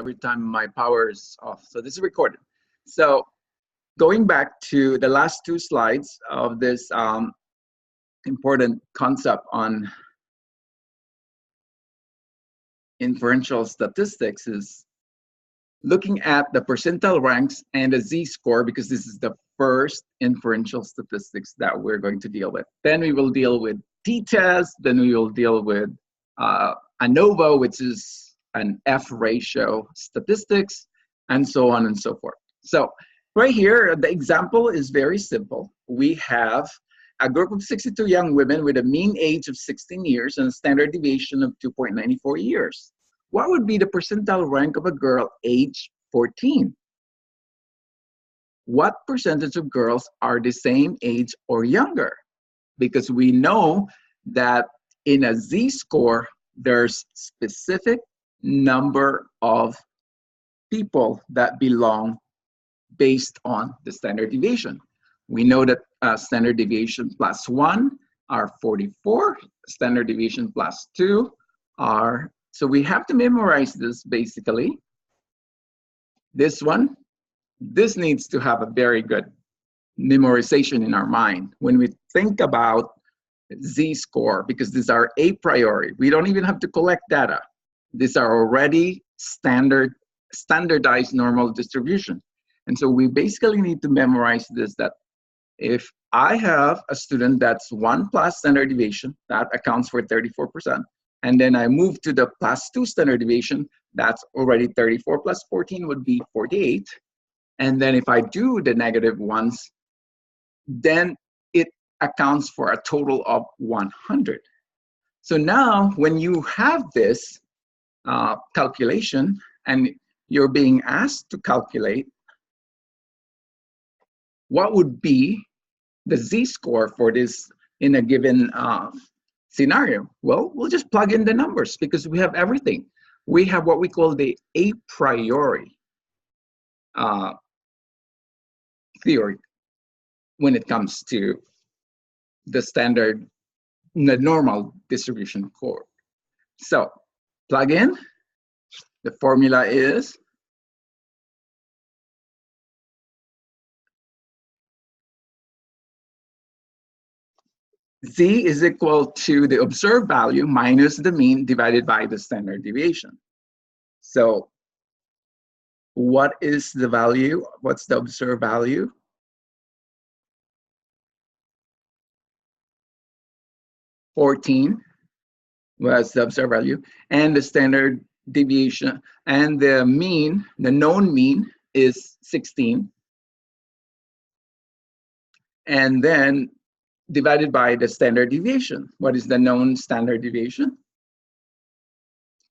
every time my power is off. So this is recorded. So going back to the last two slides of this important concept on inferential statistics is looking at the percentile ranks and the z-score, because this is the first inferential statistics that we're going to deal with. Then we will deal with t-test, then we will deal with ANOVA, which is an F-ratio statistics, and so on and so forth. So right here, the example is very simple. We have a group of 62 young women with a mean age of 16 years and a standard deviation of 2.94 years. What would be the percentile rank of a girl age 14? What percentage of girls are the same age or younger? Because we know that in a z-score, there's specific number of people that belong based on the standard deviation. We know that standard deviation plus 1 are 44, standard deviation plus 2 are, so we have to memorize this basically. This one, this needs to have a very good memorization in our mind when we think about z-score, because these are a priori. We don't even have to collect data. These are already standardized normal distribution. And so we basically need to memorize this, that if I have a student that's 1 plus standard deviation, that accounts for 34%. And then I move to the plus 2 standard deviation, that's already 34 plus 14 would be 48. And then if I do the negative ones, then it accounts for a total of 100. So now when you have this calculation and you're being asked to calculate what would be the z-score for this in a given scenario, well, we'll just plug in the numbers because we have everything. We have what we call the a priori theory when it comes to the standard, the normal distribution chord. So plug in, the formula is z is equal to the observed value minus the mean divided by the standard deviation. So what is the value? What's the observed value? $14 was the observed value, and the standard deviation, and the mean, the known mean is 16. And then divided by the standard deviation. What is the known standard deviation?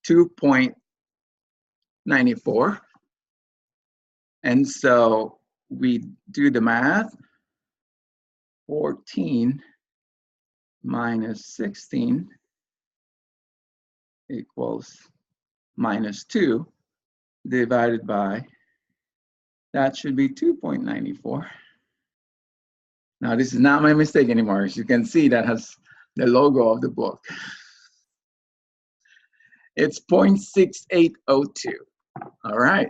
2.94. And so we do the math. 14 minus 16 equals minus 2 divided by, that should be 2.94. Now, this is not my mistake anymore. As you can see, that has the logo of the book. It's 0.6802. All right.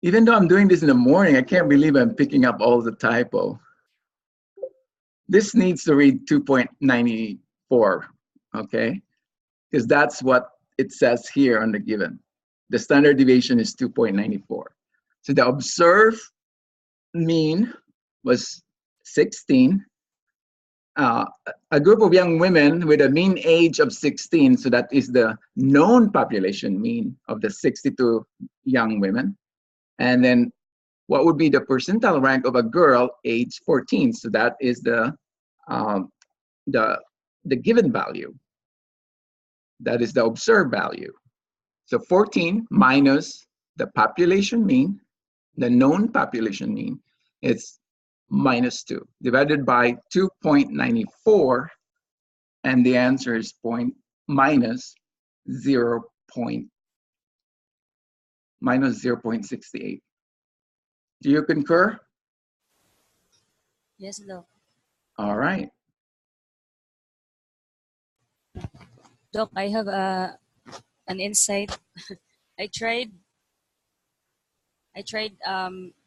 Even though I'm doing this in the morning, I can't believe I'm picking up all the typo. This needs to read 2.94, okay? Because that's what it says here on the given. The standard deviation is 2.94. So the observed mean was 16. A group of young women with a mean age of 16, so that is the known population mean of the 62 young women. And then what would be the percentile rank of a girl age 14? So that is the given value. That is the observed value. So 14 minus the population mean, the known population mean, it's minus 2 divided by 2.94, and the answer is minus 0.68. Do you concur? Yes, Doc. All right. Doc, I have a an insight. I tried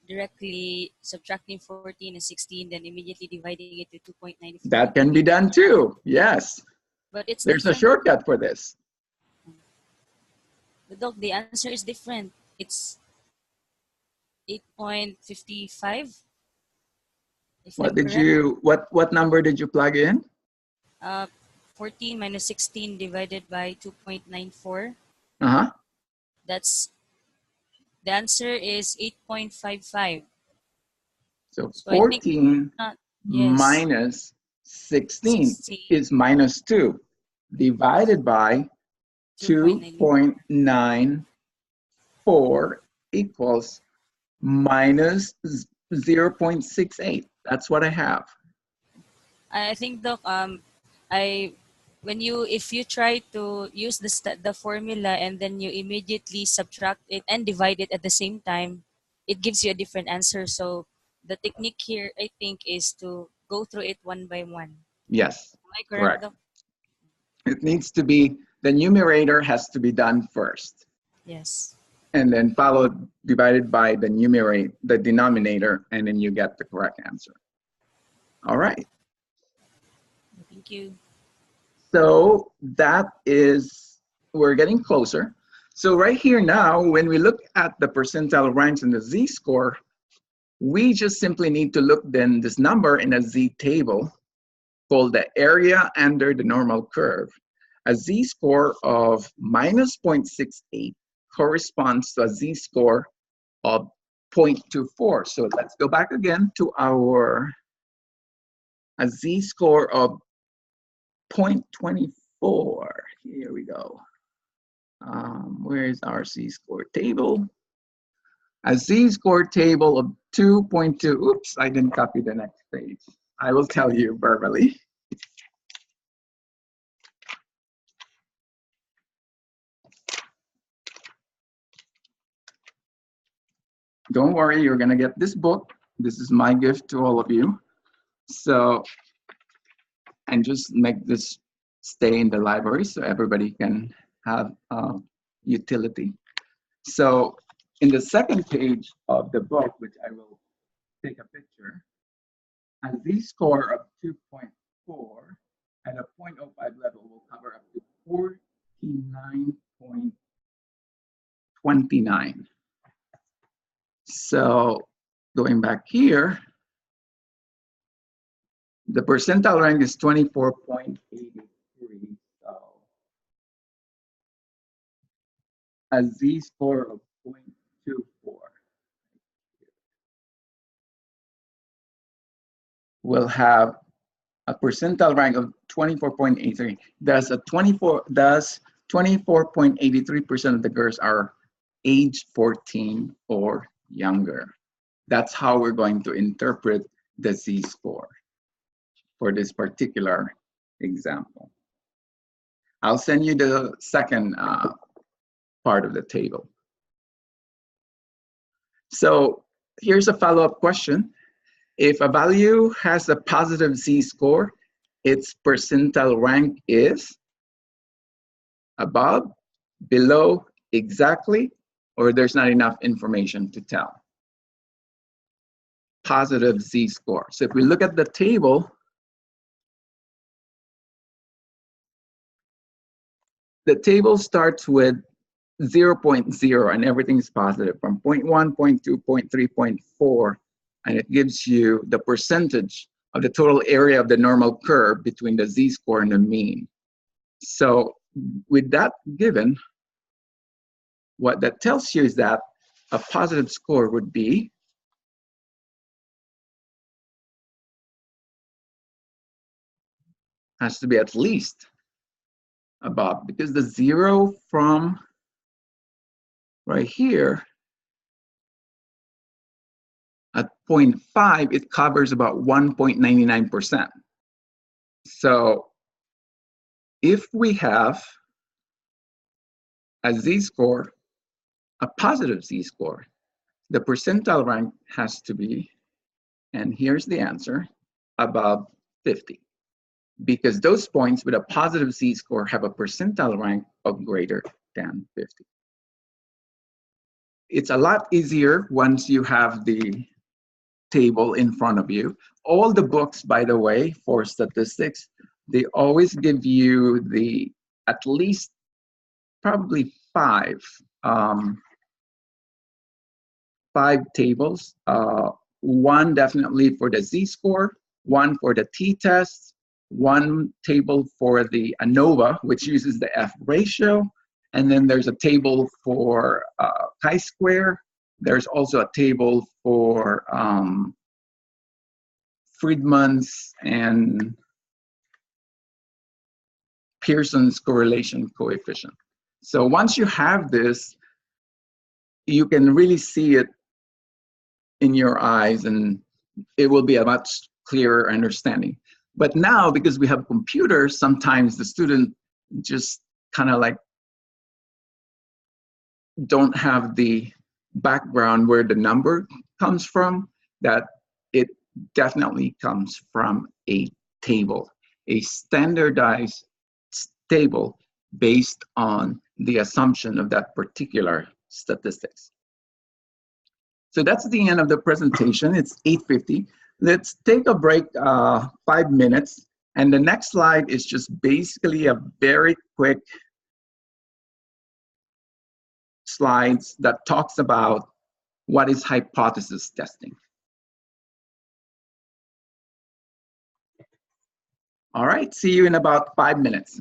directly subtracting 14 and 16, then immediately dividing it to 2.94. That can be done too, yes. But it's There's a different. shortcut for this. But Doc, the answer is different. It's 8.55. If What I'm did correct. you, what number did you plug in? 14 minus 16 divided by 2.94. Uh-huh. That's the answer is 8.55. So So I think 14 not yes. minus 16 16 is minus 2 divided by 2.94. 2.94 equals minus 0.68. That's what I have. I think Doc, I if you try to use the formula and then you immediately subtract it and divide it at the same time, it gives you a different answer. So the technique here, I think, is to go through it one by one. Yes, Am I correct, correct. Doc? It needs to be, the numerator has to be done first, Yes. and then followed, divided by the denominator, and then you get the correct answer. All right. Thank you. So that is, we're getting closer. So right here now, when we look at the percentile ranks in the z-score, we just simply need to look then this number in a z-table called the area under the normal curve. A z-score of minus 0.68 corresponds to a z-score of 0.24. So let's go back again to a z-score of 0.24. Here we go. Where is our z-score table? A z-score table of 2.2. Oops, I didn't copy the next page. I will tell you verbally. Don't worry, you're gonna get this book. This is my gift to all of you. So, and just make this stay in the library so everybody can have utility. So in the second page of the book, which I will take a picture, a z-score of 2.4 at a 0.05 level will cover up to 49.29. So going back here, the percentile rank is 24.83. So a z-score of 0.24 will have a percentile rank of 24.83. Thus 24.83% of the girls are age 14 or younger. That's how we're going to interpret the z-score for this particular example. I'll send you the second part of the table. So here's a follow-up question. If a value has a positive z-score, its percentile rank is above, below, exactly, or there's not enough information to tell. Positive z-score. So if we look at the table, the table starts with 0.0 and everything is positive from 0.1, 0.2, 0.3, 0.4, and it gives you the percentage of the total area of the normal curve between the z-score and the mean. So with that given, what that tells you is that a positive score would be has to be at least above, because the 0 from right here at 0.5, it covers about 1.99%. So if we have a z-score, a positive z-score, the percentile rank has to be, and here's the answer, above 50. Because those points with a positive z-score have a percentile rank of greater 10, 50. It's a lot easier once you have the table in front of you. All the books, by the way, for statistics, they always give you the at least probably um, five tables. One definitely for the z-score, one for the t-test, one table for the ANOVA, which uses the F ratio, and then there's a table for chi-square. There's also a table for Friedman's and Pearson's correlation coefficient. So once you have this, you can really see it in your eyes and it will be a much clearer understanding. But now, because we have computers, sometimes the student just kind of like don't have the background where the number comes from, that it definitely comes from a table, a standardized table based on the assumption of that particular statistics. So that's the end of the presentation. It's 8:50. Let's take a break, 5 minutes. And the next slide is just basically a very quick slides that talks about what is hypothesis testing. All right, see you in about 5 minutes.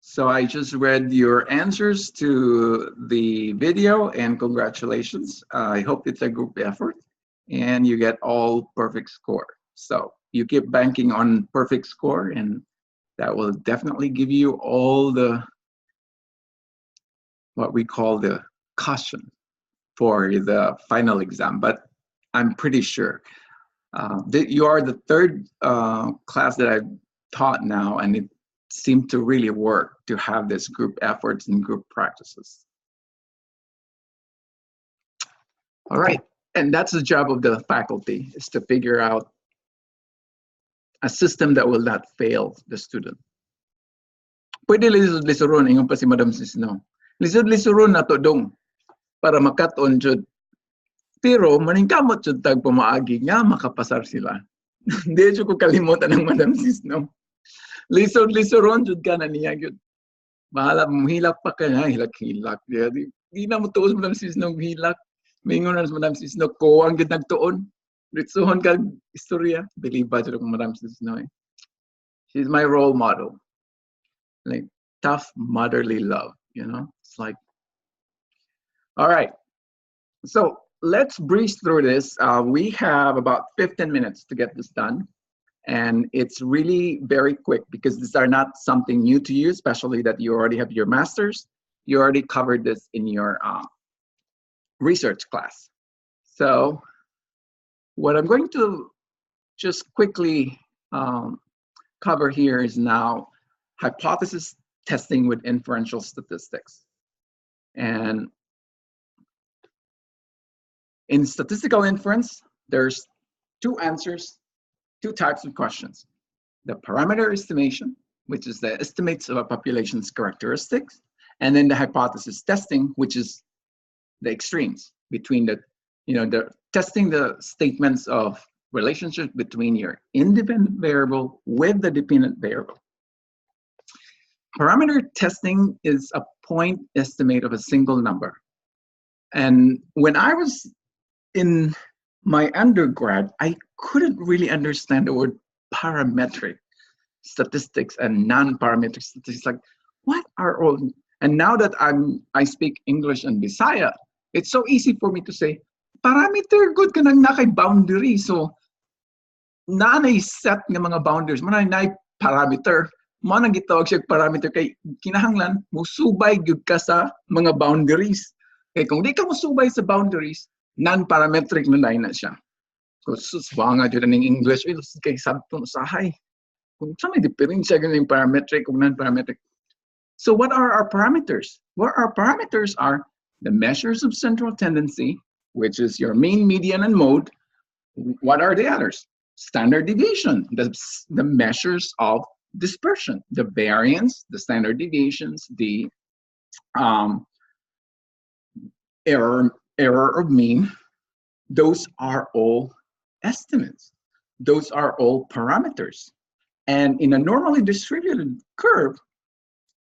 So I just read your answers to the video, and congratulations. I hope it's a group effort and you get all perfect score. So you keep banking on perfect score, and that will definitely give you all the, what we call the caution for the final exam. But I'm pretty sure that you are the third class that I've taught now, and it seemed to really work to have this group efforts and group practices. All right, and that's the job of the faculty, is to figure out a system that will not fail the student. Pwede lisod-lisoron, ingon pa si Madam Sisno. Lisod-lisoron na to dong, para makat-on jud. Pero maningkamot jud tag pamaagi nga makapasar sila. Hindi jud ko kalimutan ng Madam Sisno. Lisod-lisoron jud ka na niya jud. Bahala, hilak pa ka nga, hilak-hilak. Di na mo tuos Madam Sisno hilak. Mingon na Madam Sisno, kuwang jud nagtuon. Ritsuhon kag istorya. Believe ba jud ko Madam Sisno eh. She's my role model. Like tough motherly love, you know? It's like, all right. So let's breeze through this. We have about 15 minutes to get this done. And it's really very quick because these are not something new to you, especially that you already have your master's. You already covered this in your research class. So what I'm going to just quickly cover here is now hypothesis testing with inferential statistics. And in statistical inference, there's two answers, two types of questions. The parameter estimation, which is the estimates of a population's characteristics, and then the hypothesis testing, which is the extremes between the, the testing the statements of relationship between your independent variable with the dependent variable. Parameter testing is a point estimate of a single number. And when I was in my undergrad, I couldn't really understand the word parametric statistics and non-parametric statistics. Like, what are all? And now that I speak English and Bisaya, it's so easy for me to say, parameter good ka nang nakay boundary. So, naanay set ng mga boundaries. Manay parameter. Mo nang gitawag siya parameter kay kinahanglan musubay gyud ka sa mga boundaries. Kay kung di ka musubay sa boundaries, non-parametric na siya. So suswanga jud ning English kay sabton usahay. Kung sa may diferensya ganing parametric ug non-parametric. So what are our parameters? Well, our parameters are the measures of central tendency, which is your mean, median, and mode. What are the others? Standard deviation, the measures of dispersion, the variance, the standard deviations, the error of mean. Those are all estimates. Those are all parameters. And in a normally distributed curve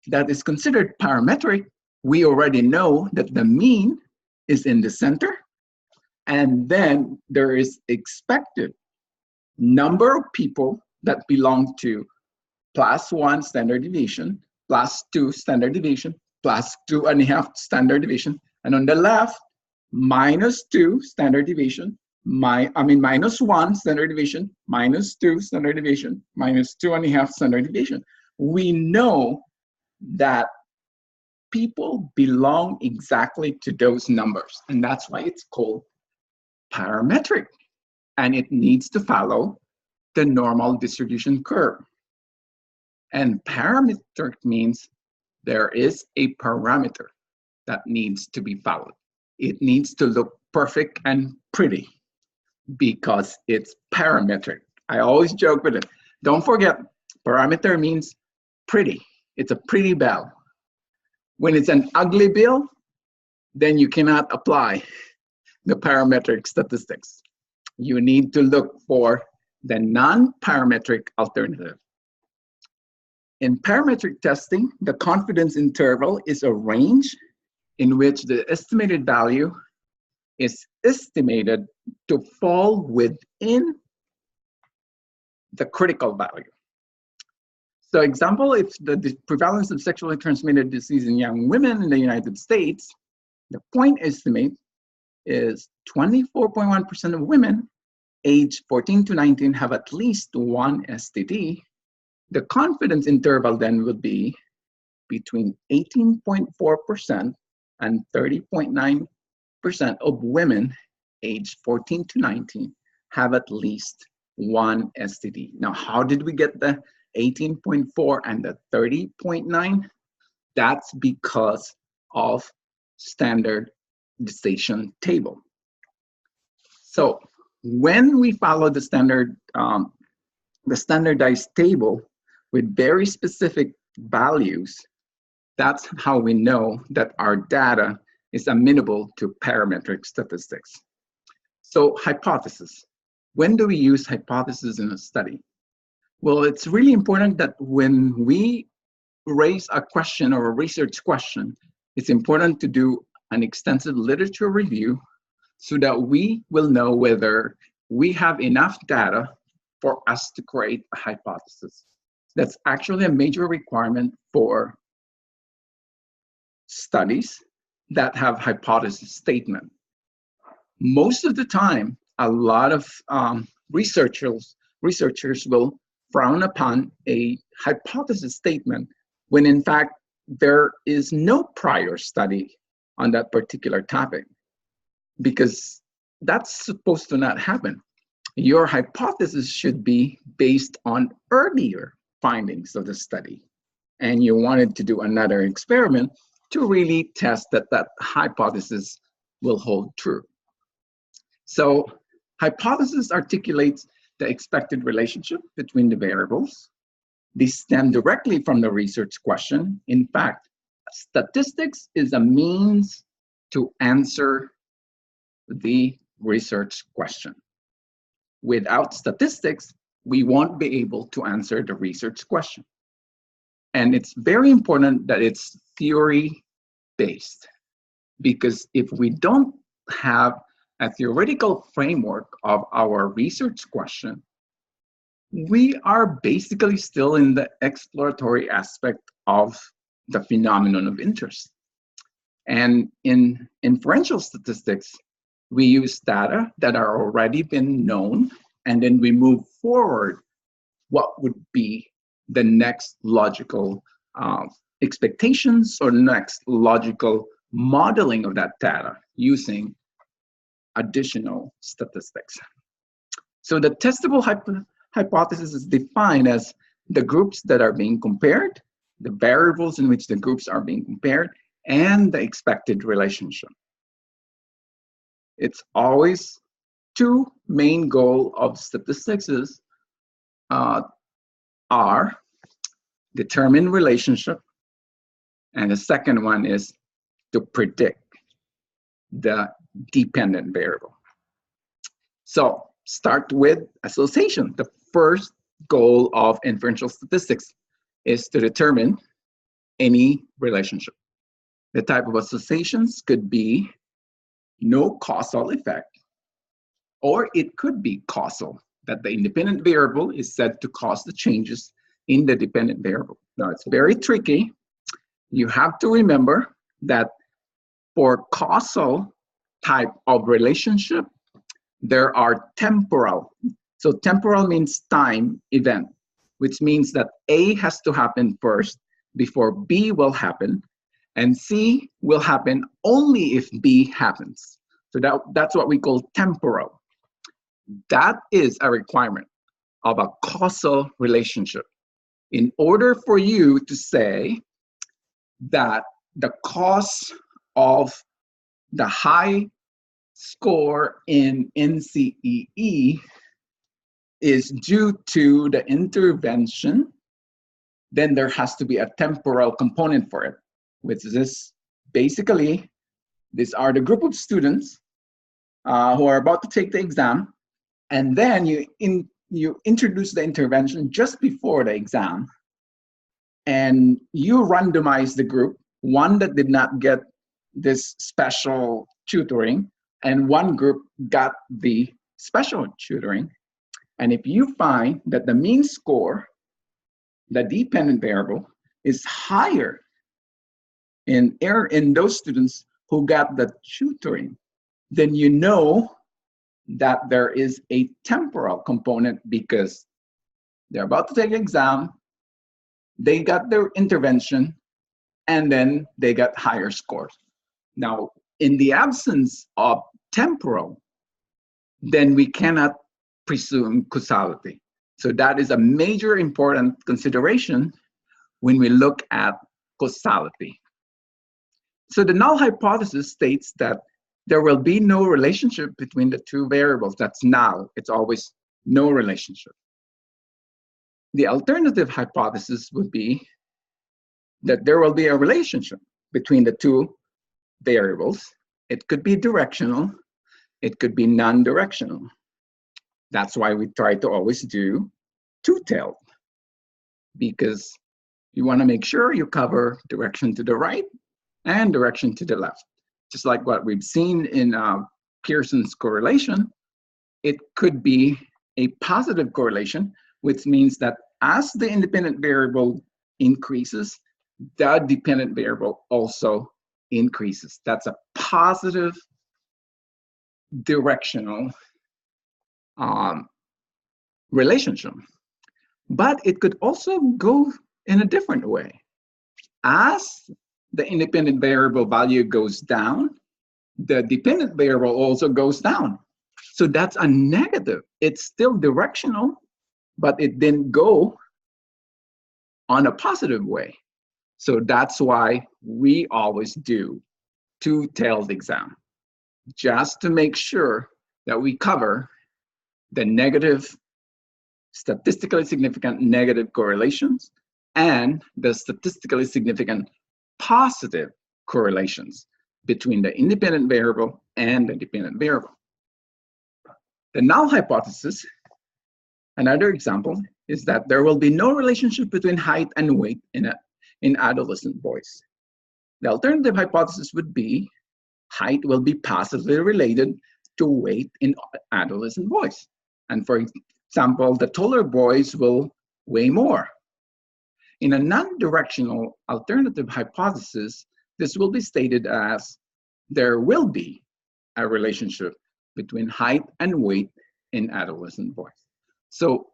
that is considered parametric, we already know that the mean is in the center, and then there is expected number of people that belong to +1 standard deviation, +2 standard deviation, +2.5 standard deviation, and on the left, -2 standard deviation, -1 standard deviation, -2 standard deviation, -2.5 standard deviation. We know that people belong exactly to those numbers, and that's why it's called parametric, and it needs to follow the normal distribution curve. And parametric means there is a parameter that needs to be followed. It needs to look perfect and pretty because it's parametric. I always joke with it. Don't forget, parameter means pretty. It's a pretty bell. When it's an ugly bill, then you cannot apply the parametric statistics. You need to look for the non-parametric alternative. In parametric testing, the confidence interval is a range in which the estimated value is estimated to fall within the critical value. So example, if the prevalence of sexually transmitted disease in young women in the United States, the point estimate is 24.1% of women aged 14 to 19 have at least one STD. The confidence interval then would be between 18.4% and 30.9% of women aged 14 to 19 have at least one STD. Now, how did we get the 18.4 and the 30.9? That's because of standardization table. So when we follow the standardized table with very specific values, that's how we know that our data is amenable to parametric statistics. So hypothesis. When do we use hypothesis in a study? Well, it's really important that when we raise a question or a research question, it's important to do an extensive literature review so that we will know whether we have enough data for us to create a hypothesis. That's actually a major requirement for studies that have hypothesis statement. Most of the time, a lot of researchers will frown upon a hypothesis statement when in fact there is no prior study on that particular topic, because that's supposed to not happen. Your hypothesis should be based on earlier findings of the study, and you wanted to do another experiment to really test that that hypothesis will hold true. So hypothesis articulates the expected relationship between the variables. These stem directly from the research question. In fact, statistics is a means to answer the research question. Without statistics, we won't be able to answer the research question. And it's very important that it's theory-based, because if we don't have a theoretical framework of our research question, we are basically still in the exploratory aspect of the phenomenon of interest. And in inferential statistics, we use data that are already been known, and then we move forward what would be the next logical expectations or next logical modeling of that data using additional statistics. So the testable hypothesis is defined as the groups that are being compared, the variables in which the groups are being compared, and the expected relationship. It's always two main goals of statistics are determine relationship, and the second one is to predict the dependent variable. So start with association. The first goal of inferential statistics is to determine any relationship. The type of associations could be no causal effect, or it could be causal, that the independent variable is said to cause the changes in the dependent variable. Now, it's very tricky. You have to remember that for causal type of relationship, there are temporal. So temporal means time event, which means that A has to happen first before B will happen, and C will happen only if B happens. So that's what we call temporal. That is a requirement of a causal relationship. In order for you to say that the cause of the high score in NCEE is due to the intervention, then there has to be a temporal component for it, which is basically, these are the group of students who are about to take the exam, and then you introduce the intervention just before the exam, and you randomize the group, one that did not get this special tutoring, and one group got the special tutoring. And if you find that the mean score the dependent variable is higher in those students who got the tutoring, then you know that there is a temporal component because they're about to take an exam, they got their intervention, and then they got higher scores. Now, in the absence of temporal, then we cannot presume causality. So that is a major important consideration when we look at causality. So the null hypothesis states that there will be no relationship between the two variables. That's null. It's always no relationship. The alternative hypothesis would be that there will be a relationship between the two variables. It could be directional. It could be non-directional. That's why we try to always do two-tailed, because you want to make sure you cover direction to the right and direction to the left. Just like what we've seen in Pearson's correlation, it could be a positive correlation, which means that as the independent variable increases, the dependent variable also increases. That's a positive directional relationship. But it could also go in a different way. As the independent variable value goes down, the dependent variable also goes down. So that's a negative. It's still directional, but it didn't go on a positive way. So that's why we always do two-tailed exam, just to make sure that we cover the negative, statistically significant negative correlations and the statistically significant positive correlations between the independent variable and the dependent variable. The null hypothesis, another example, is that there will be no relationship between height and weight in adolescent boys. The alternative hypothesis would be height will be positively related to weight in adolescent boys. And for example, the taller boys will weigh more. In a non-directional alternative hypothesis, this will be stated as there will be a relationship between height and weight in adolescent boys. So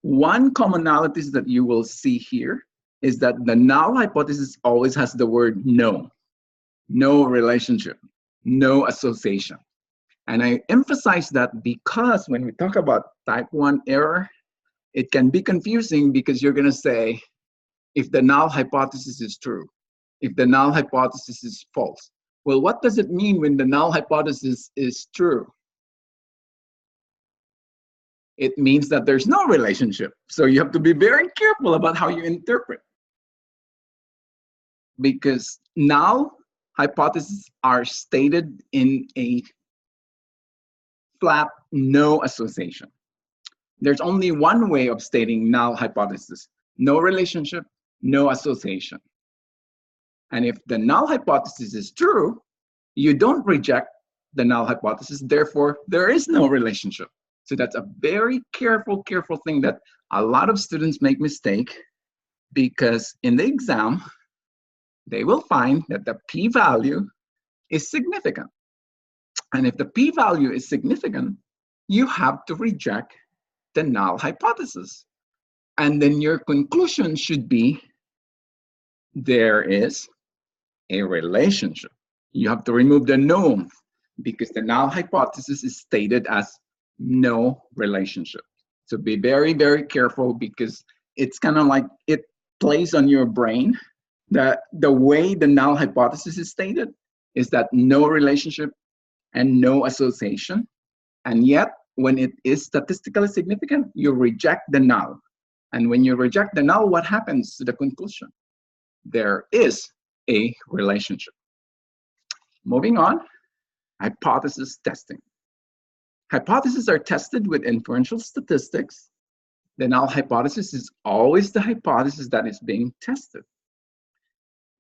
one commonality that you will see here is that the null hypothesis always has the word no relationship, no association. And I emphasize that because when we talk about type 1 error, it can be confusing because you're going to say, if the null hypothesis is true, if the null hypothesis is false. Well, what does it mean when the null hypothesis is true? It means that there's no relationship. So you have to be very careful about how you interpret. Because null hypotheses are stated in a flat no association. There's only one way of stating null hypothesis: no relationship, no association. And if the null hypothesis is true, you don't reject the null hypothesis, therefore there is no relationship. So that's a very careful thing that a lot of students make mistake, because in the exam, they will find that the p-value is significant. And if the p-value is significant, you have to reject the null hypothesis. And then your conclusion should be, there is a relationship. You have to remove the no, because the null hypothesis is stated as no relationship. So be very careful, because it's kind of like it plays on your brain. The way the null hypothesis is stated is that no relationship and no association. And yet, when it is statistically significant, you reject the null. And when you reject the null, what happens to the conclusion? There is a relationship. Moving on, hypothesis testing. Hypotheses are tested with inferential statistics. The null hypothesis is always the hypothesis that is being tested.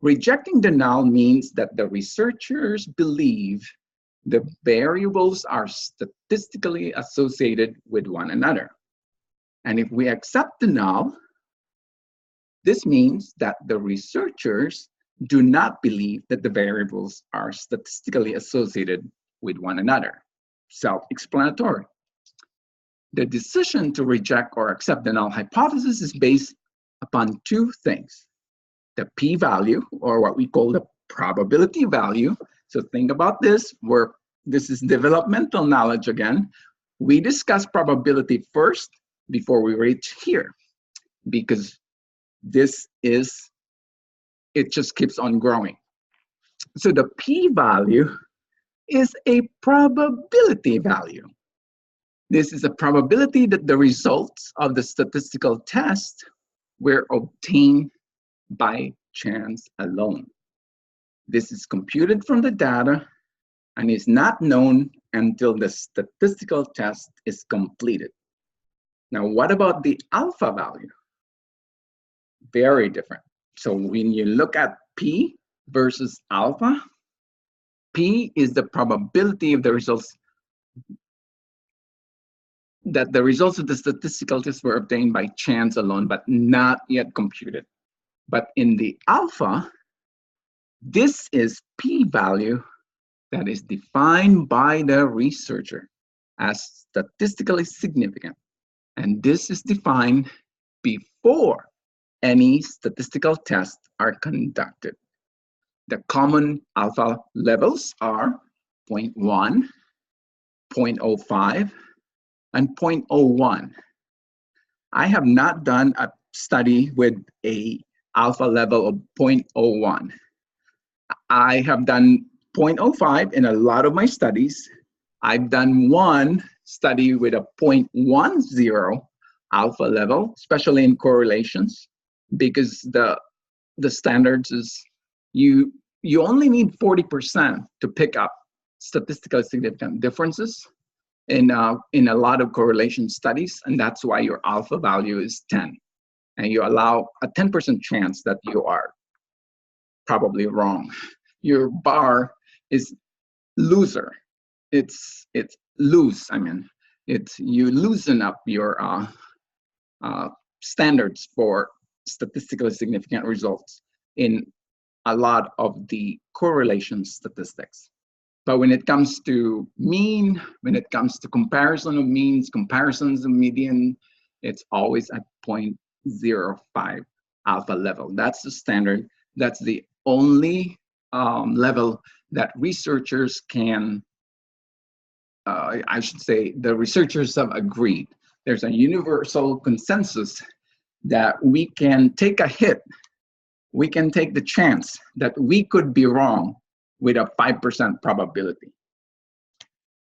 Rejecting the null means that the researchers believe the variables are statistically associated with one another. And if we accept the null, This means that the researchers do not believe that the variables are statistically associated with one another. Self-explanatory. The decision to reject or accept the null hypothesis is based upon two things: the p-value, or what we call the probability value. So think about this, where this is developmental knowledge again. We discuss probability first before we reach here, because it just keeps on growing. So the p-value is a probability value. This is a probability that the results of the statistical test were obtained by chance alone. This is computed from the data and is not known until the statistical test is completed. Now, what about the alpha value? Very different. So when you look at P versus alpha, P is the probability of the results, that the results of the statistical test were obtained by chance alone, but not yet computed. But in the alpha, this is p-value that is defined by the researcher as statistically significant. And this is defined before any statistical tests are conducted. The common alpha levels are 0.1, 0.05, and 0.01. I have not done a study with a alpha level of 0.01. I have done 0.05 in a lot of my studies. I've done one study with a 0.10 alpha level, especially in correlations, because the standards is you only need 40% to pick up statistically significant differences in a lot of correlation studies, and that's why your alpha value is 10. And you allow a 10% chance that you are probably wrong. Your bar is loser. It's loose. I mean, you loosen up your standards for statistically significant results in a lot of the correlation statistics. But when it comes to mean, when it comes to comparison of means, comparisons of median, it's always at 0.05 alpha level. That's the standard. That's the only level that researchers can, I should say, the researchers have agreed. There's a universal consensus that we can take a hit, we can take the chance that we could be wrong with a 5% probability.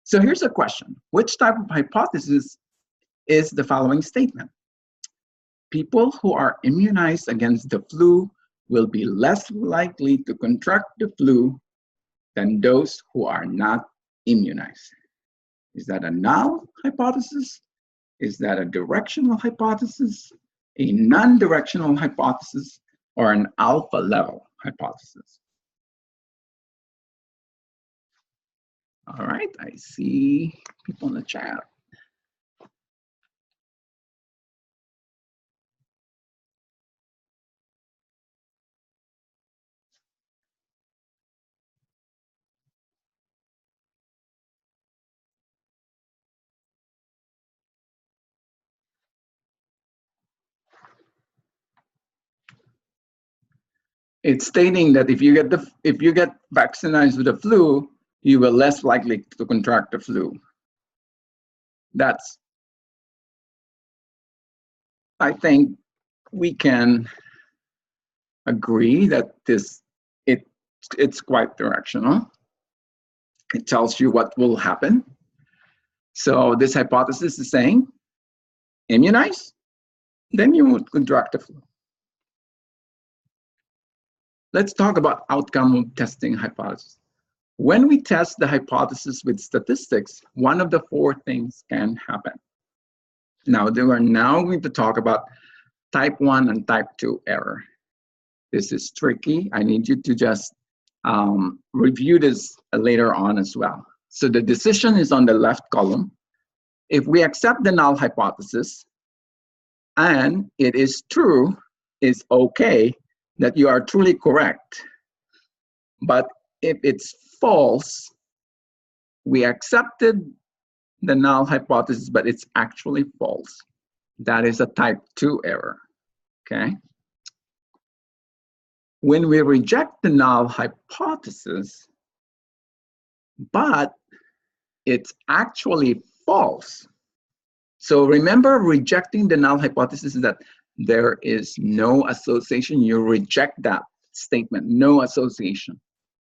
So here's a question. Which type of hypothesis is the following statement? People who are immunized against the flu will be less likely to contract the flu than those who are not immunized. Is that a null hypothesis? Is that a directional hypothesis, a non-directional hypothesis, or an alpha level hypothesis? All right, I see people in the chat. It's stating that if you get vaccinated with the flu, you will less likely to contract the flu. That's, I think we can agree that it's quite directional. It tells you what will happen. So this hypothesis is saying, immunize, then you would contract the flu. Let's talk about outcome of testing hypothesis. When we test the hypothesis with statistics, one of the four things can happen. Now, we are now going to talk about type 1 and type 2 error. This is tricky. I need you to just review this later on as well. So the decision is on the left column. If we accept the null hypothesis and it is true is okay, that you are truly correct. But if it's false, we accepted the null hypothesis, but it's actually false. That is a type 2 error, okay? When we reject the null hypothesis, but it's actually false. So remember, rejecting the null hypothesis is that there is no association. You reject that statement, no association.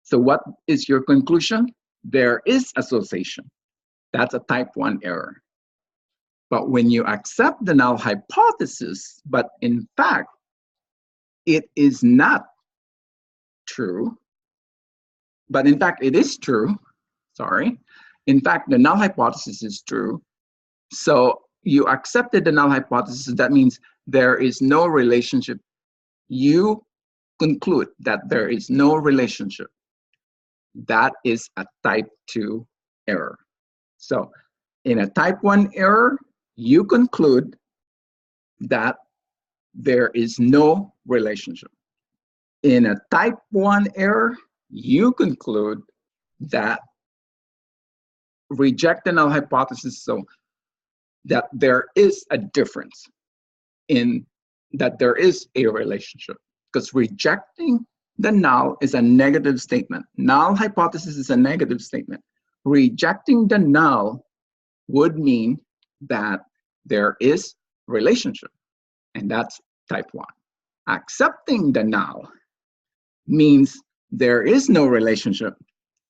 So what is your conclusion? There is association. That's a type 1 error. But when you accept the null hypothesis, but in fact, it is not true, but in fact, it is true, sorry. In fact, the null hypothesis is true. So you accepted the null hypothesis, that means there is no relationship. You conclude that there is no relationship. That is a type 2 error. So in a type 1 error, you conclude that there is no relationship. In a type 1 error, you conclude that reject the null hypothesis, so that there is a difference in that there is a relationship. Because rejecting the null is a negative statement. Null hypothesis is a negative statement. Rejecting the null would mean that there is relationship, and that's type 1. Accepting the null means there is no relationship.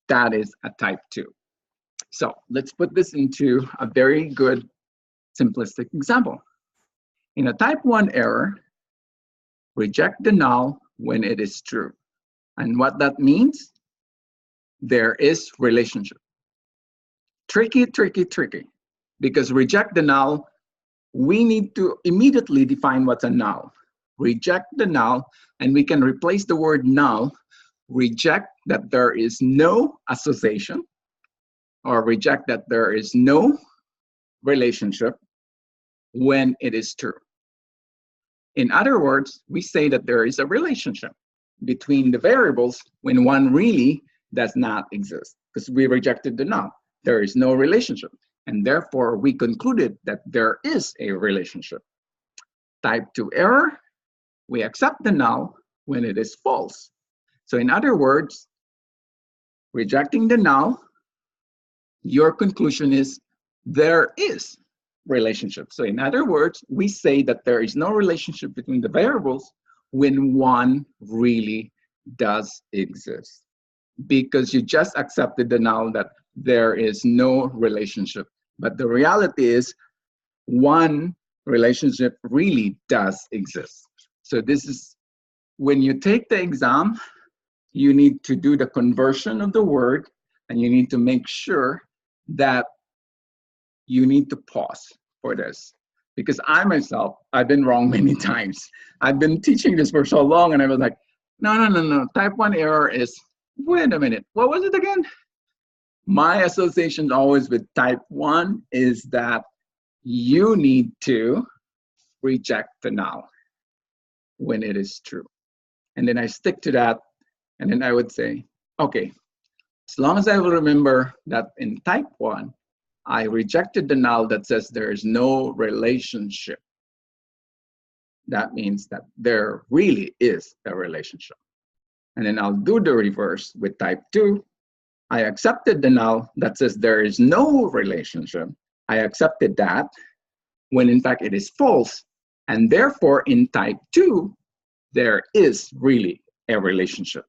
That is a type 2. So let's put this into a very good simplistic example. In a type 1 error, reject the null when it is true. And what that means, there is relationship. Tricky, tricky, tricky. Because reject the null, we need to immediately define what's a null. Reject the null, and we can replace the word null, reject that there is no association, or reject that there is no relationship when it is true. In other words, we say that there is a relationship between the variables when one really does not exist, because we rejected the null. There is no relationship, and therefore we concluded that there is a relationship. Type 2 error, we accept the null when it is false. So in other words, rejecting the null, your conclusion is there is relationship. So in other words, we say that there is no relationship between the variables when one really does exist, because you just accepted the null that there is no relationship. But the reality is one relationship really does exist. So this is, when you take the exam, you need to do the conversion of the word, and you need to make sure that you need to pause for this. Because I myself, I've been wrong many times. I've been teaching this for so long, and I was like, no. Type 1 error is, wait a minute, what was it again? My association always with type 1 is that you need to reject the null when it is true. And then I stick to that, and then I would say, okay, as long as I will remember that in type 1, I rejected the null that says there is no relationship. That means that there really is a relationship. And then I'll do the reverse with type 2. I accepted the null that says there is no relationship. I accepted that when in fact it is false. And therefore in type 2, there is really a relationship.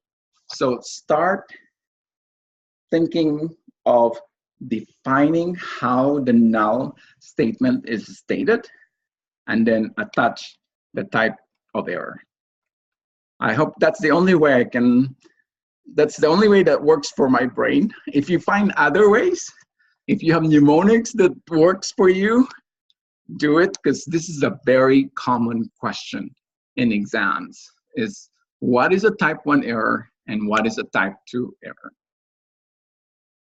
So start thinking of defining how the null statement is stated, and then attach the type of error. I hope that's the only way that's the only way that works for my brain. If you find other ways, if you have mnemonics that works for you, do it, because this is a very common question in exams, is what is a type 1 error and what is a type 2 error?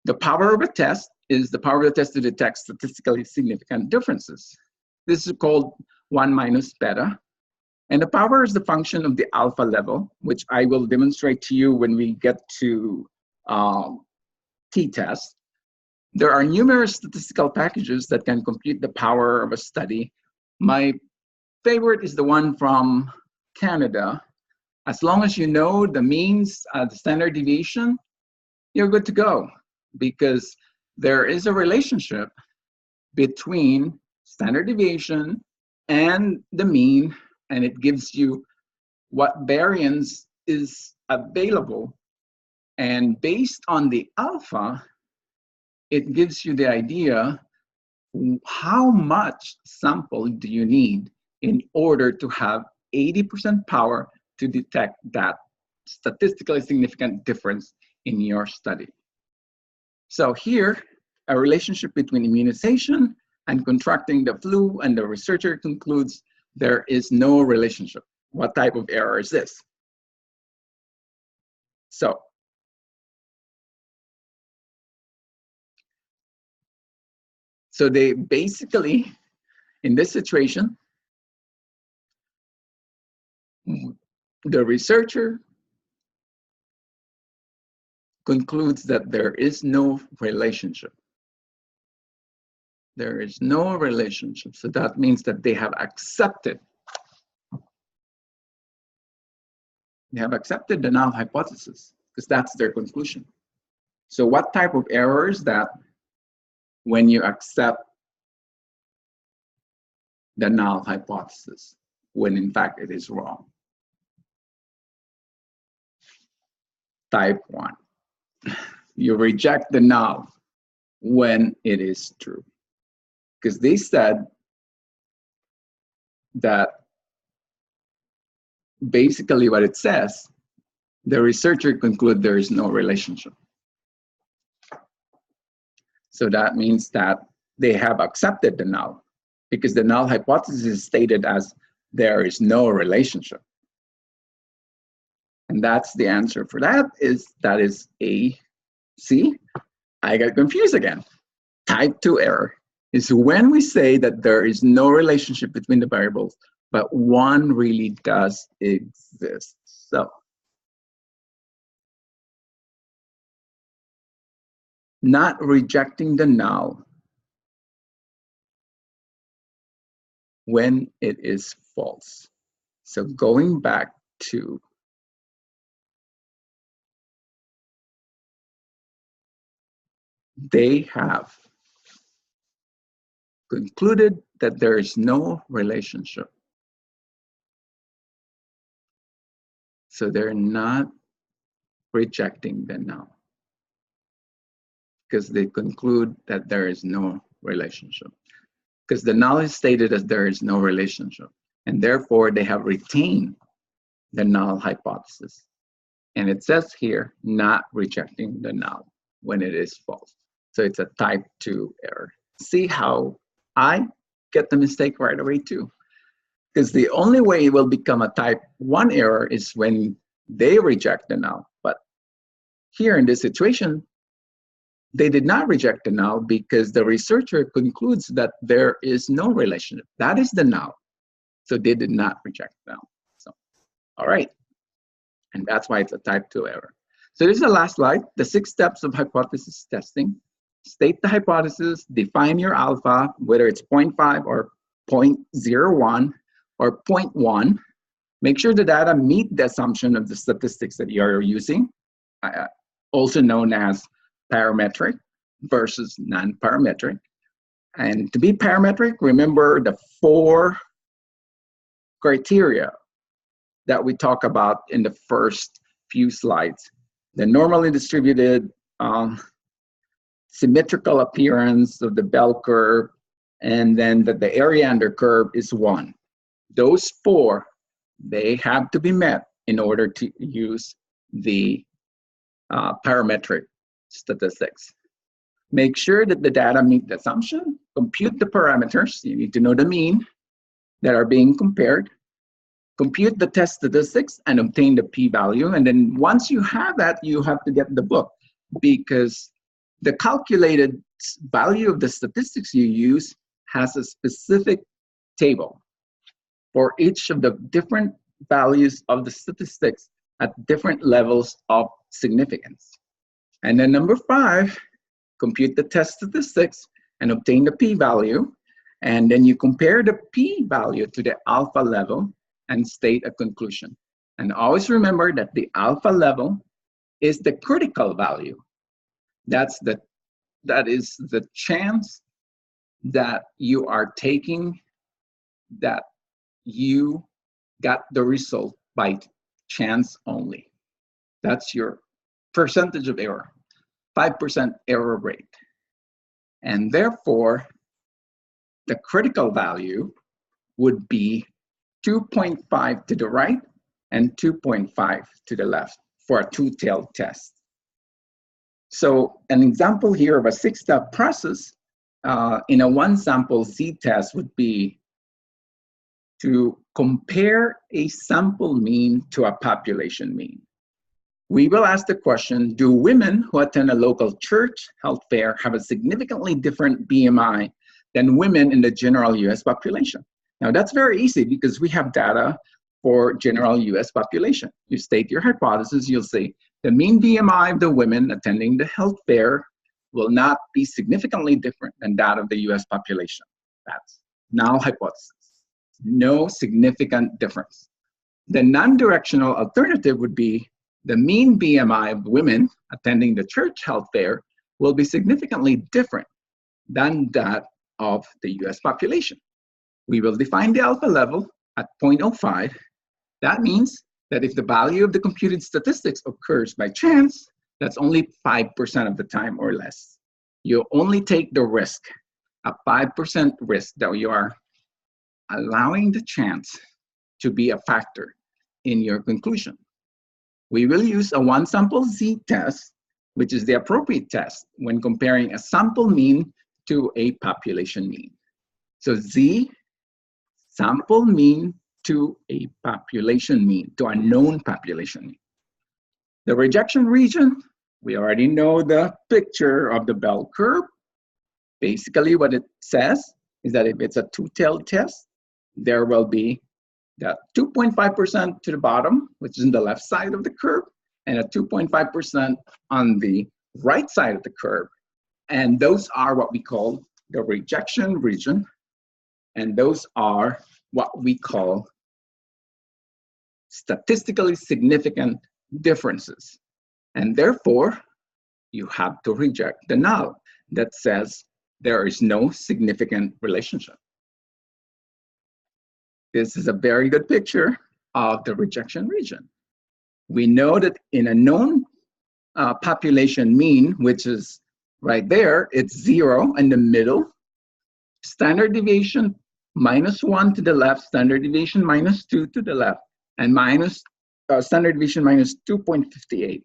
The power of a test is the power of the test to detect statistically significant differences. This is called 1 minus beta. And the power is the function of the alpha level, which I will demonstrate to you when we get to t-test. There are numerous statistical packages that can compute the power of a study. My favorite is the one from Canada. As long as you know the means, the standard deviation, you're good to go, because there is a relationship between standard deviation and the mean, and it gives you what variance is available. And based on the alpha, it gives you the idea how much sample do you need in order to have 80% power to detect that statistically significant difference in your study. So here, a relationship between immunization and contracting the flu, and the researcher concludes there is no relationship. What type of error is this? So they basically, in this situation, the researcher concludes that there is no relationship. There is no relationship. So that means that they have accepted. They have accepted the null hypothesis, because that's their conclusion. So what type of error is that when you accept the null hypothesis, when in fact it is wrong? Type 1. You reject the null when it is true. Because they said that basically what it says, the researcher concludes there is no relationship. So that means that they have accepted the null, because the null hypothesis is stated as there is no relationship. And that's the answer for that is A. See, I got confused again. Type 2 error is when we say that there is no relationship between the variables, but one really does exist. So not rejecting the null when it is false. So going back to they have concluded that there is no relationship. So they're not rejecting the null, because they conclude that there is no relationship. Because the null is stated as there is no relationship, and therefore they have retained the null hypothesis. And it says here, not rejecting the null when it is false. So it's a type 2 error. See how I get the mistake right away too? Because the only way it will become a type 1 error is when they reject the null. But here in this situation, they did not reject the null because the researcher concludes that there is no relationship. That is the null. So they did not reject the null. So, all right. And that's why it's a type 2 error. So this is the last slide, the 6 steps of hypothesis testing. State the hypothesis, define your alpha, whether it's 0.5 or 0.01 or 0.1. Make sure the data meet the assumption of the statistics that you're using, also known as parametric versus non-parametric. And to be parametric, remember the 4 criteria that we talk about in the first few slides. The normally distributed, symmetrical appearance of the bell curve, and then that the area under curve is 1. Those 4, they have to be met in order to use the parametric statistics. Make sure that the data meet the assumption, compute the parameters, you need to know the mean that are being compared, compute the test statistics and obtain the p-value. And then once you have that, you have to get the book, because the calculated value of the statistics you use has a specific table. for each of the different values of the statistics at different levels of significance. And then number 5, compute the test statistics and obtain the p-value. And then you compare the p-value to the alpha level and state a conclusion. And always remember that the alpha level is the critical value. That is the chance that you are taking that you got the result by chance only. That's your percentage of error, 5% error rate. And therefore, the critical value would be 2.5 to the right and 2.5 to the left for a two-tailed test. So an example here of a 6-step process in a one-sample z-test would be to compare a sample mean to a population mean. We will ask the question, do women who attend a local church health fair have a significantly different BMI than women in the general US population? Now that's very easy because we have data for general US population. You state your hypothesis, you'll say the mean BMI of the women attending the health fair will not be significantly different than that of the US population. That's null hypothesis. No significant difference. The non-directional alternative would be the mean BMI of women attending the church health fair will be significantly different than that of the US population. We will define the alpha level at 0.05. That means that if the value of the computed statistics occurs by chance, that's only 5% of the time or less. You only take the risk, a 5% risk that you are allowing the chance to be a factor in your conclusion. We will use a one-sample z-test, which is the appropriate test when comparing a sample mean to a population mean. So z, sample mean to a population mean, to a known population mean. The rejection region, we already know the picture of the bell curve. Basically what it says is that if it's a two-tailed test, there will be that 2.5% to the bottom, which is in the left side of the curve, and a 2.5% on the right side of the curve. And those are what we call the rejection region. And those are what we call statistically significant differences. And therefore, you have to reject the null that says there is no significant relationship. This is a very good picture of the rejection region. We know that in a known population mean, which is right there, it's 0 in the middle, standard deviation -1 to the left, standard deviation -2 to the left, and standard deviation -2.58.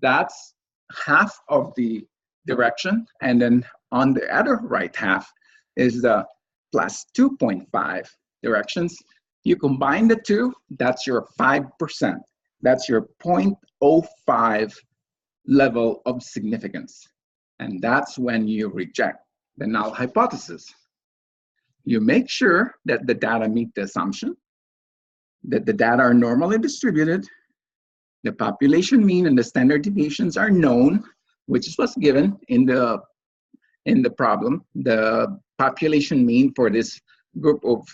That's half of the direction, and then on the other right half is the +2.5 directions. You combine the two, that's your 5%. That's your 0.05 level of significance. And that's when you reject the null hypothesis. You make sure that the data meet the assumption, that the data are normally distributed, the population mean and the standard deviations are known, which is what's given in the problem. The population mean for this group of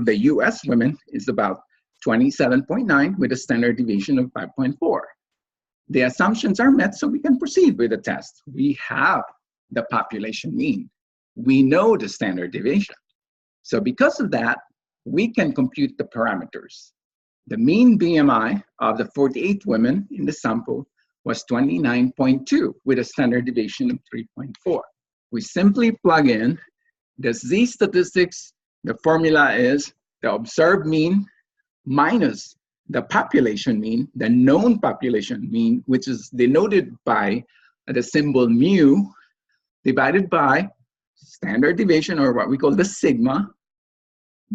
the US women is about 27.9 with a standard deviation of 5.4. The assumptions are met, so we can proceed with the test. We have the population mean. We know the standard deviation. So because of that, we can compute the parameters. The mean BMI of the 48 women in the sample was 29.2 with a standard deviation of 3.4. We simply plug in the z statistics. The formula is the observed mean minus the population mean, the known population mean, which is denoted by the symbol mu, divided by standard deviation, or what we call the sigma,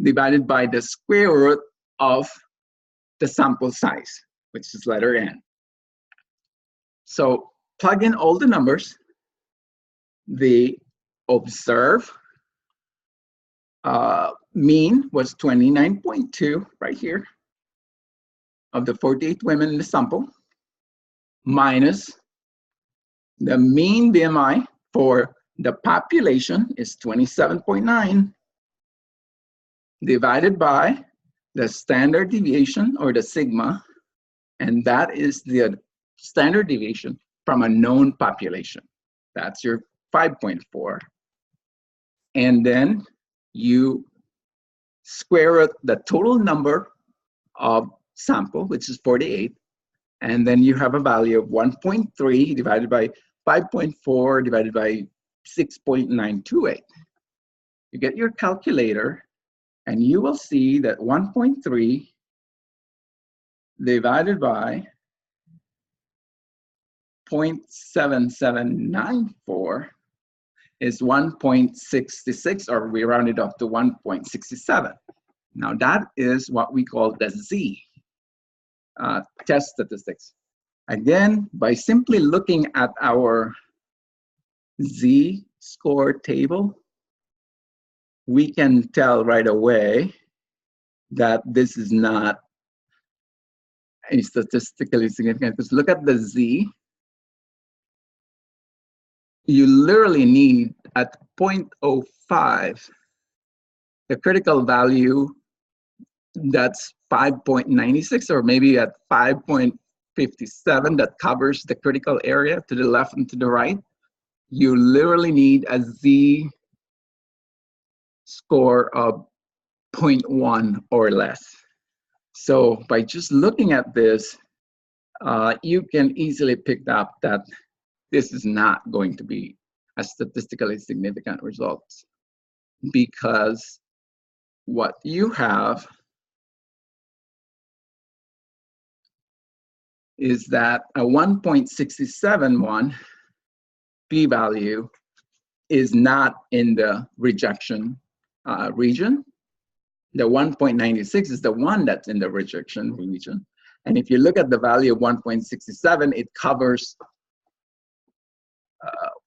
divided by the square root of the sample size, which is letter n. So plug in all the numbers. The observed mean was 29.2 right here of the 48 women in the sample, minus the mean BMI for the population is 27.9, divided by the standard deviation, or the sigma, and that is the standard deviation from a known population. That's your 5.4. And then you square root the total number of sample, which is 48, and then you have a value of 1.3 divided by 5.4 divided by 6.928. You get your calculator, and you will see that 1.3 divided by 0.7794 is 1.66, or we round it up to 1.67. Now that is what we call the Z test statistics. Again, by simply looking at our Z score table, we can tell right away that this is not a statistically significant, because look at the Z. You literally need at 0.05, the critical value that's 5.96, or maybe at 5.57 that covers the critical area to the left and to the right. You literally need a Z score of 0.1 or less. So by just looking at this, you can easily pick up that this is not going to be a statistically significant result, because what you have is that a 1.671 p-value is not in the rejection region. The 1.96 is the one that's in the rejection region. And if you look at the value of 1.67, it covers,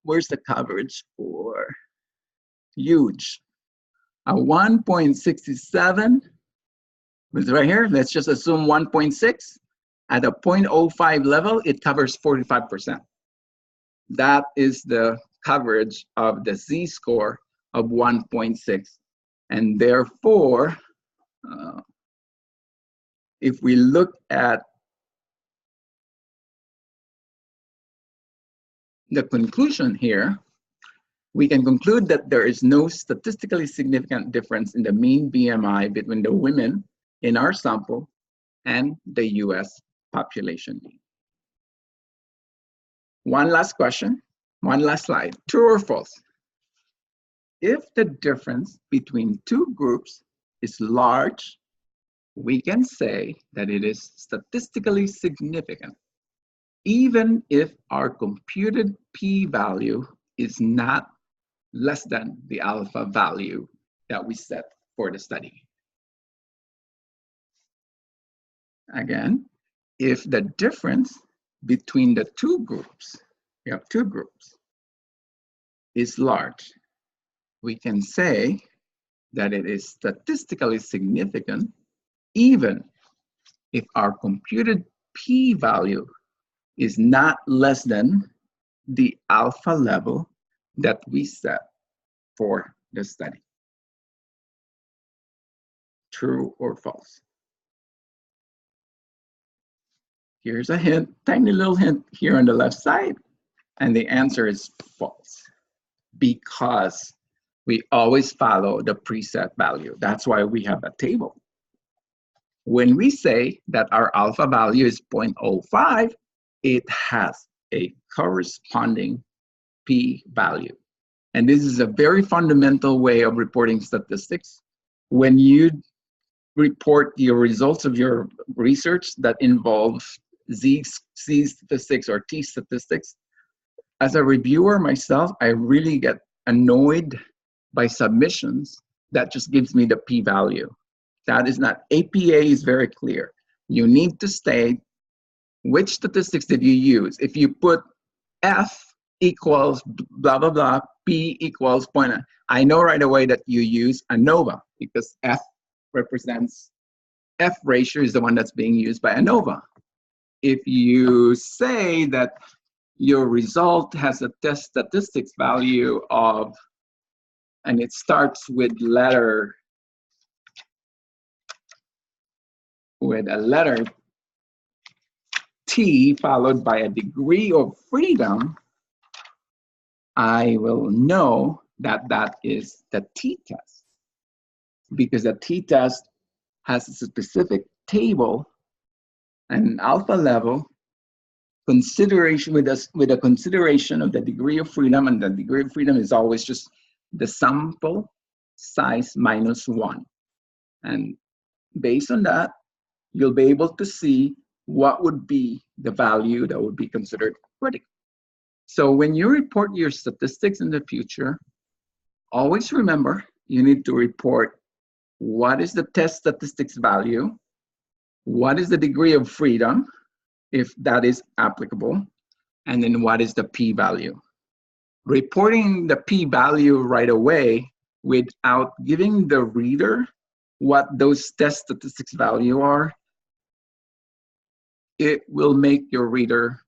where's the coverage for huge? A 1.67 is right here. Let's just assume 1.6. At a 0.05 level, it covers 45%. That is the coverage of the Z-score of 1.6. And therefore, if we look at the conclusion here, we can conclude that there is no statistically significant difference in the mean BMI between the women in our sample and the US population. One last question, one last slide. True or false? If the difference between two groups is large, we can say that it is statistically significant, even if our computed p-value is not less than the alpha value that we set for the study. Again, if the difference between the two groups, we have two groups, is large, we can say that it is statistically significant even if our computed p-value is not less than the alpha level that we set for the study. True or false? Here's a hint, tiny little hint here on the left side, and the answer is false, because we always follow the preset value. That's why we have a table. When we say that our alpha value is 0.05, it has a corresponding p-value. And this is a very fundamental way of reporting statistics. When you report your results of your research that involves Z statistics or T statistics, as a reviewer myself, I really get annoyed by submissions that just gives me the p-value. That is not, APA is very clear. You need to state which statistics did you use. If you put F equals blah, blah, blah, P equals 0.9. I know right away that you use ANOVA because F represents, F ratio is the one that's being used by ANOVA. If you say that your result has a test statistics value of, and it starts with a letter T followed by a degree of freedom, I will know that that is the t-test, because the t-test has a specific table and alpha level consideration with a consideration of the degree of freedom, and the degree of freedom is always just the sample size minus 1. And based on that, you'll be able to see what would be the value that would be considered critical. So when you report your statistics in the future, always remember you need to report what is the test statistics value, what is the degree of freedom, if that is applicable, and then what is the p-value. Reporting the p-value right away without giving the reader what those test statistics value are, it will make your reader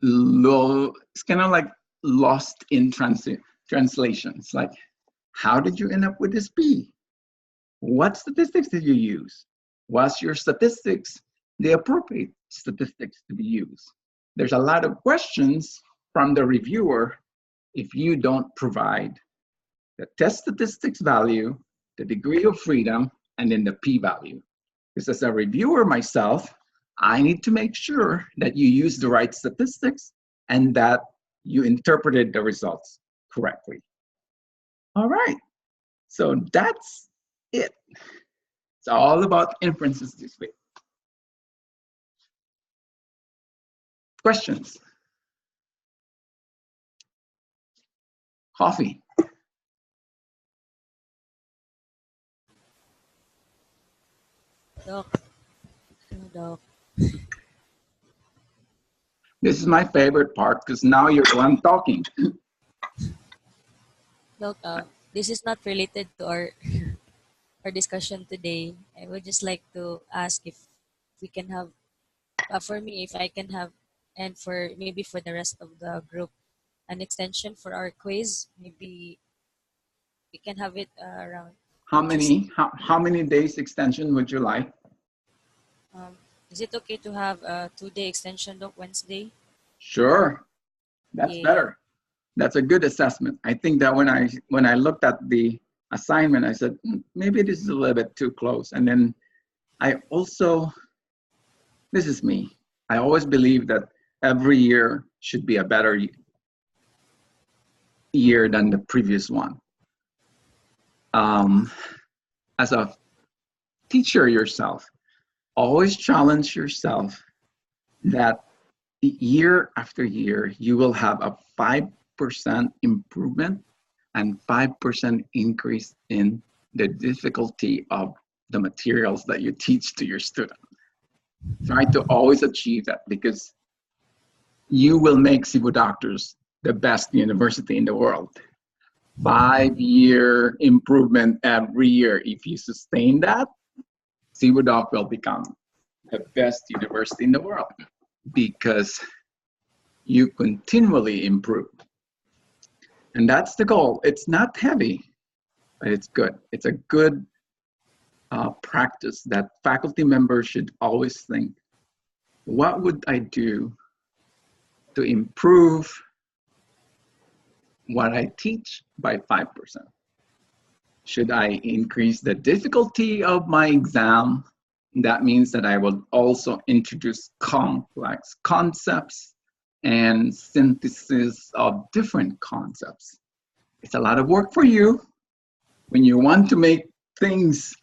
it's kind of like lost in translations. Like, how did you end up with this P? What statistics did you use? Was your statistics the appropriate statistics to be used? There's a lot of questions from the reviewer if you don't provide the test statistics value, the degree of freedom, and then the p-value. Because as a reviewer myself, I need to make sure that you use the right statistics and that you interpreted the results correctly. All right, so that's it. It's all about inferences this week. Questions? Coffee? Doc. Doc. This is my favorite part because now you're the one talking. Doc, this is not related to our discussion today. I would just like to ask if we can have, for me, if I can have, and for maybe for the rest of the group, an extension for our quiz. Maybe we can have it around How Tuesday. how many days extension would you like? Is it okay to have a 2-day extension, Doc, Wednesday? Sure, that's Yeah. better. That's a good assessment. I think that when I looked at the assignment, I said, maybe this is a little bit too close. And then I also, this is me, I always believe that every year should be a better year than the previous one. As a teacher yourself, always challenge yourself that year after year, you will have a 5% improvement and 5% increase in the difficulty of the materials that you teach to your students. Try to always achieve that, because you will make Cebu Doctors the best university in the world. 5-year improvement every year. If you sustain that, Cebu Doc will become the best university in the world, because you continually improve. And that's the goal. It's not heavy, but it's good. It's a good practice that faculty members should always think, what would I do to improve what I teach by 5%? Should I increase the difficulty of my exam? That means that I will also introduce complex concepts and synthesis of different concepts. It's a lot of work for you. When you want to make things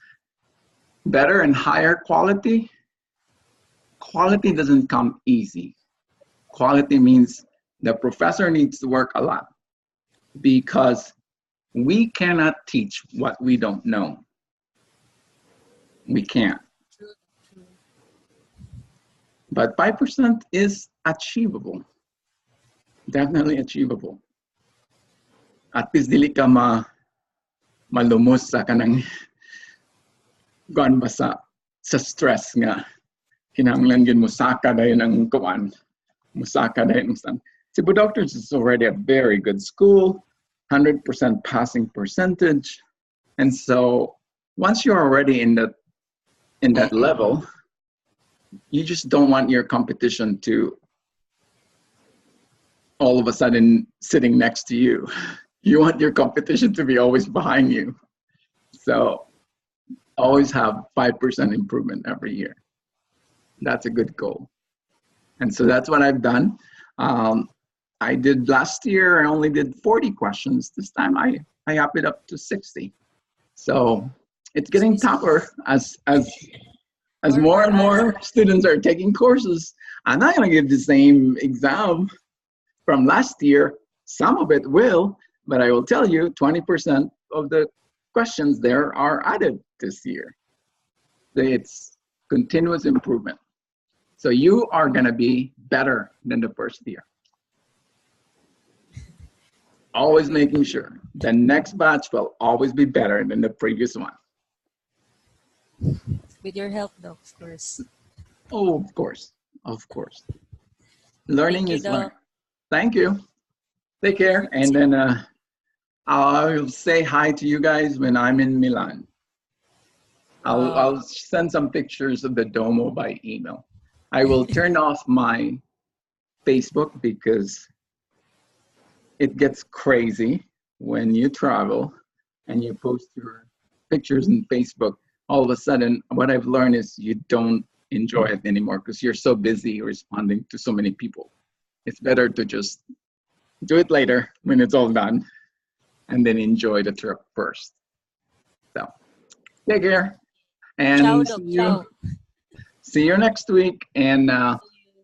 better and higher quality, quality doesn't come easy. Quality means the professor needs to work a lot, because we cannot teach what we don't know. We can't. But 5% is achievable. Definitely achievable. At least dili ka malumos sa kanang kuan ba sa stress nga kinahanglan gyud musaka dayon ang kuan musaka dayon ang Cebu Doctors is already a very good school, 100% passing percentage, and so once you're already in that level, you just don't want your competition to all of a sudden sitting next to you. You want your competition to be always behind you. So always have 5% improvement every year. That's a good goal. And so that's what I've done. I did last year, I only did 40 questions. This time I upped it up to 60. So it's getting tougher as more and more students are taking courses. I'm not going to give the same exam from last year. Some of it will, but I will tell you 20% of the questions there are added this year. It's continuous improvement. So you are going to be better than the first year. Always making sure the next batch will always be better than the previous one. With your help, though, of course. Oh, of course. Of course. Learning is learning. Thank you. Take care. And then I'll say hi to you guys when I'm in Milan. I'll send some pictures of the Domo by email. I will turn off my Facebook because it gets crazy when you travel and you post your pictures in Facebook. All of a sudden, what I've learned is you don't enjoy it anymore because you're so busy responding to so many people. It's better to just do it later when it's all done and then enjoy the trip first. So take care and see you next week, and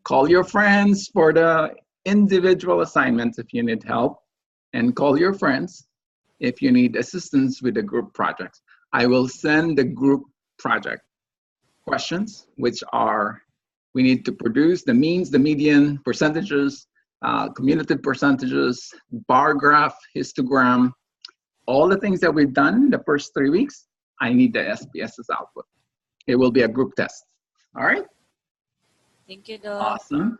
call your friends for the individual assignments if you need help, and call your friends if you need assistance with the group projects. I will send the group project questions, which are, we need to produce the means, the median, percentages, cumulative percentages, bar graph, histogram, all the things that we've done the first 3 weeks. I need the SPSS output. It will be a group test. All right? Thank you, Doc. Awesome.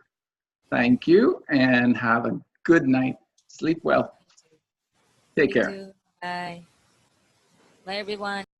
Thank you, and have a good night. Sleep well. Take care. Bye. Bye, everyone.